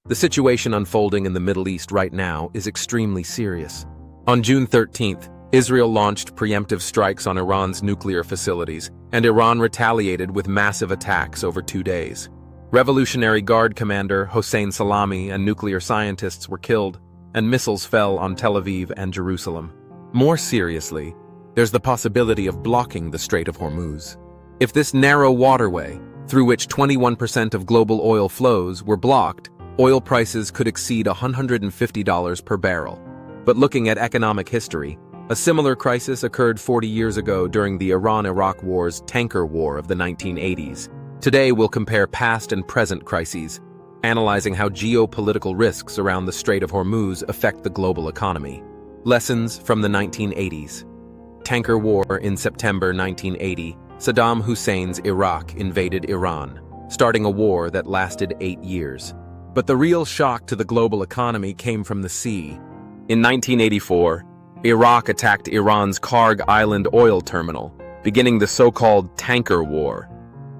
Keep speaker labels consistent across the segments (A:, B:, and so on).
A: The situation unfolding in the Middle East right now is extremely serious. On June 13th, Israel launched preemptive strikes on Iran's nuclear facilities, and Iran retaliated with massive attacks over 2 days. Revolutionary Guard commander Hossein Salami and nuclear scientists were killed, and missiles fell on Tel Aviv and Jerusalem. More seriously, there's the possibility of blocking the Strait of Hormuz. If this narrow waterway, through which 21% of global oil flows, were blocked, oil prices could exceed $150 per barrel. But looking at economic history, a similar crisis occurred 40 years ago during the Iran-Iraq War's tanker war of the 1980s. Today we'll compare past and present crises, analyzing how geopolitical risks around the Strait of Hormuz affect the global economy. Lessons from the 1980s. Tanker war in September 1980, Saddam Hussein's Iraq invaded Iran, starting a war that lasted 8 years. But the real shock to the global economy came from the sea. In 1984, Iraq attacked Iran's Karg Island oil terminal, beginning the so-called tanker war.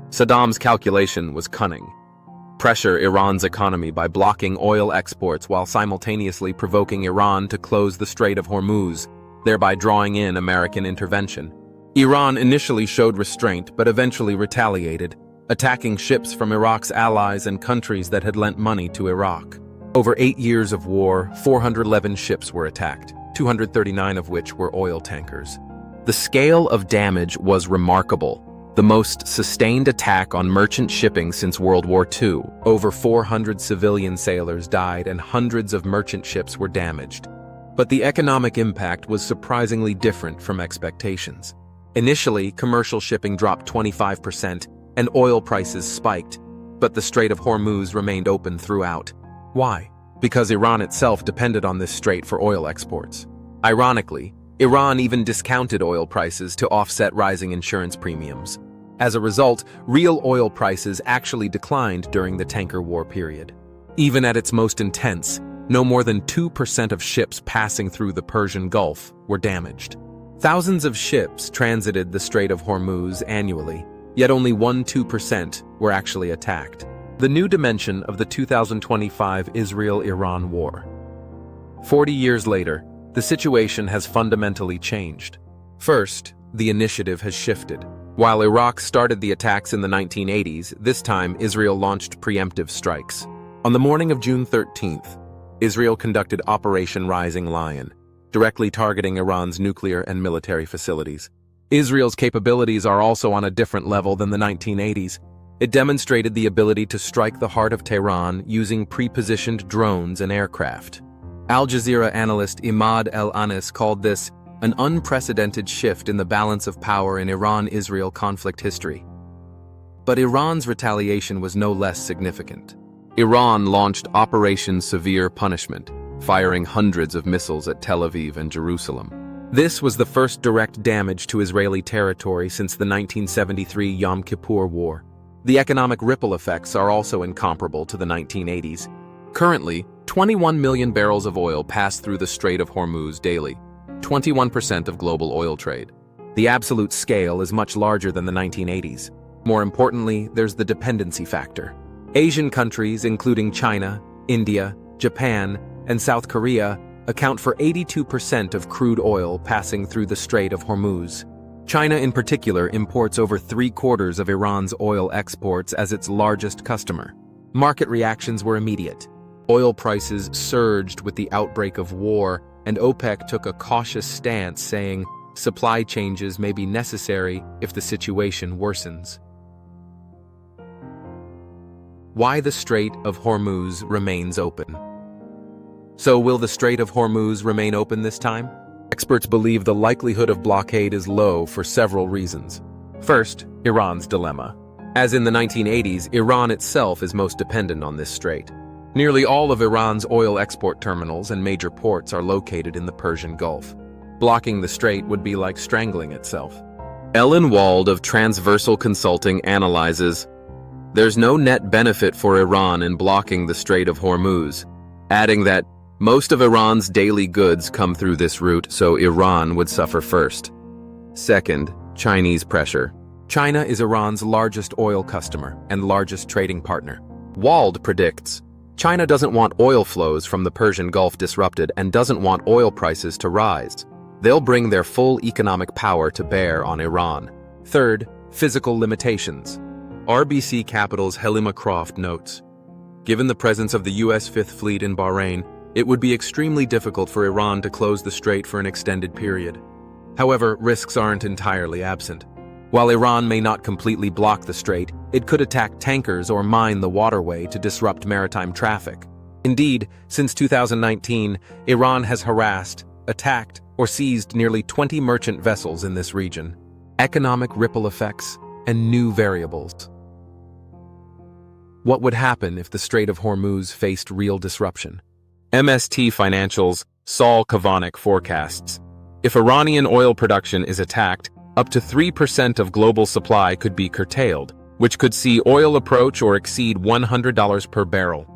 A: Saddam's calculation was cunning. Pressure Iran's economy by blocking oil exports while simultaneously provoking Iran to close the Strait of Hormuz, thereby drawing in American intervention. Iran initially showed restraint but eventually retaliated, attacking ships from Iraq's allies and countries that had lent money to Iraq. Over 8 years of war, 411 ships were attacked, 239 of which were oil tankers. The scale of damage was remarkable. The most sustained attack on merchant shipping since World War II. Over 400 civilian sailors died and hundreds of merchant ships were damaged. But the economic impact was surprisingly different from expectations. Initially, commercial shipping dropped 25% and oil prices spiked, but the Strait of Hormuz remained open throughout. Why? Because Iran itself depended on this strait for oil exports. Ironically, Iran even discounted oil prices to offset rising insurance premiums. As a result, real oil prices actually declined during the tanker war period. Even at its most intense, no more than 2% of ships passing through the Persian Gulf were damaged. Thousands of ships transited the Strait of Hormuz annually, yet only 1–2% were actually attacked. The new dimension of the 2025 Israel-Iran war. 40 years later, the situation has fundamentally changed. First, the initiative has shifted. While Iraq started the attacks in the 1980s, this time Israel launched preemptive strikes. On the morning of June 13th, Israel conducted Operation Rising Lion, directly targeting Iran's nuclear and military facilities. Israel's capabilities are also on a different level than the 1980s. It demonstrated the ability to strike the heart of Tehran using pre-positioned drones and aircraft. Al Jazeera analyst Imad El-Anis called this an unprecedented shift in the balance of power in Iran-Israel conflict history. But Iran's retaliation was no less significant. Iran launched Operation Severe Punishment, firing hundreds of missiles at Tel Aviv and Jerusalem. This was the first direct damage to Israeli territory since the 1973 Yom Kippur War. The economic ripple effects are also incomparable to the 1980s. Currently, 21 million barrels of oil pass through the Strait of Hormuz daily, 21% of global oil trade. The absolute scale is much larger than the 1980s. More importantly, there's the dependency factor. Asian countries, including China, India, Japan, and South Korea, account for 82% of crude oil passing through the Strait of Hormuz. China in particular imports over 3/4 of Iran's oil exports as its largest customer. Market reactions were immediate. Oil prices surged with the outbreak of war, and OPEC took a cautious stance, saying supply changes may be necessary if the situation worsens. Why the Strait of Hormuz remains open. So will the Strait of Hormuz remain open this time? Experts believe the likelihood of blockade is low for several reasons. First, Iran's dilemma. As in the 1980s, Iran itself is most dependent on this strait. Nearly all of Iran's oil export terminals and major ports are located in the Persian Gulf. Blocking the strait would be like strangling itself. Ellen Wald of Transversal Consulting analyzes, "There's no net benefit for Iran in blocking the Strait of Hormuz," adding that most of Iran's daily goods come through this route, so Iran would suffer first. Second, Chinese pressure. China is Iran's largest oil customer and largest trading partner. Wald predicts China doesn't want oil flows from the Persian Gulf disrupted and doesn't want oil prices to rise. They'll bring their full economic power to bear on Iran. Third, physical limitations. RBC Capital's Helima Croft notes, given the presence of the U.S. Fifth Fleet in Bahrain, it would be extremely difficult for Iran to close the strait for an extended period. However, risks aren't entirely absent. While Iran may not completely block the strait, it could attack tankers or mine the waterway to disrupt maritime traffic. Indeed, since 2019, Iran has harassed, attacked, or seized nearly 20 merchant vessels in this region. Economic ripple effects and new variables. What would happen if the Strait of Hormuz faced real disruption? MST Financial's Saul Kavanik forecasts, if Iranian oil production is attacked, up to 3% of global supply could be curtailed, which could see oil approach or exceed $100 per barrel.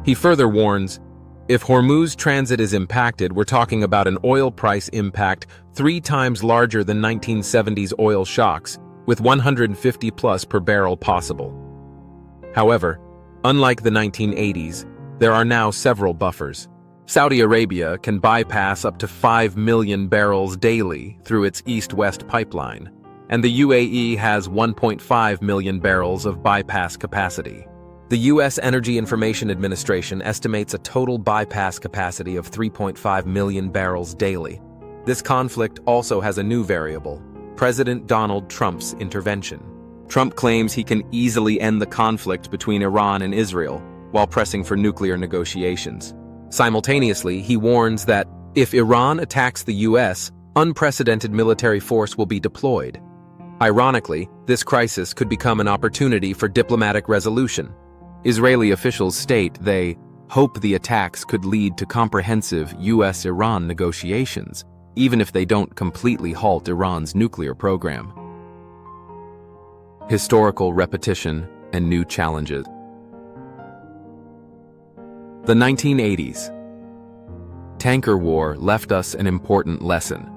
A: He further warns, if Hormuz transit is impacted, we're talking about an oil price impact 3 times larger than 1970s oil shocks, with 150 plus per barrel possible. However, unlike the 1980s, there are now several buffers. Saudi Arabia can bypass up to 5 million barrels daily through its east-west pipeline, and the UAE has 1.5 million barrels of bypass capacity. The U.S. Energy Information Administration estimates a total bypass capacity of 3.5 million barrels daily. This conflict also has a new variable: President Donald Trump's intervention. Trump claims he can easily end the conflict between Iran and Israel while pressing for nuclear negotiations. Simultaneously, he warns that if Iran attacks the U.S., unprecedented military force will be deployed. Ironically, this crisis could become an opportunity for diplomatic resolution. Israeli officials state they hope the attacks could lead to comprehensive U.S.-Iran negotiations, even if they don't completely halt Iran's nuclear program. Historical repetition and new challenges. The 1980s. Tanker war left us an important lesson.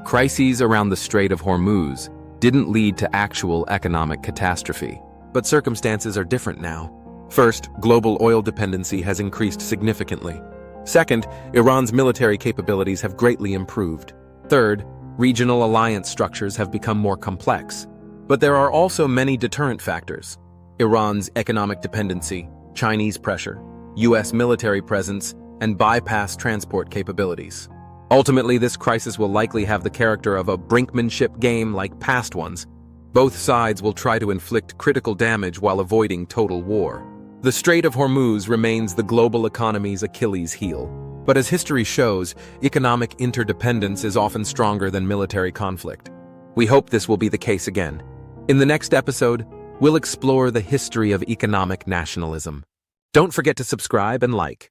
A: Crises around the Strait of Hormuz didn't lead to actual economic catastrophe, but circumstances are different now. First, global oil dependency has increased significantly. Second, Iran's military capabilities have greatly improved. Third, regional alliance structures have become more complex. But there are also many deterrent factors: Iran's economic dependency, Chinese pressure, U.S. military presence, and bypass transport capabilities. Ultimately, this crisis will likely have the character of a brinkmanship game like past ones. Both sides will try to inflict critical damage while avoiding total war. The Strait of Hormuz remains the global economy's Achilles heel. But as history shows, economic interdependence is often stronger than military conflict. We hope this will be the case again. In the next episode, we'll explore the history of economic nationalism. Don't forget to subscribe and like.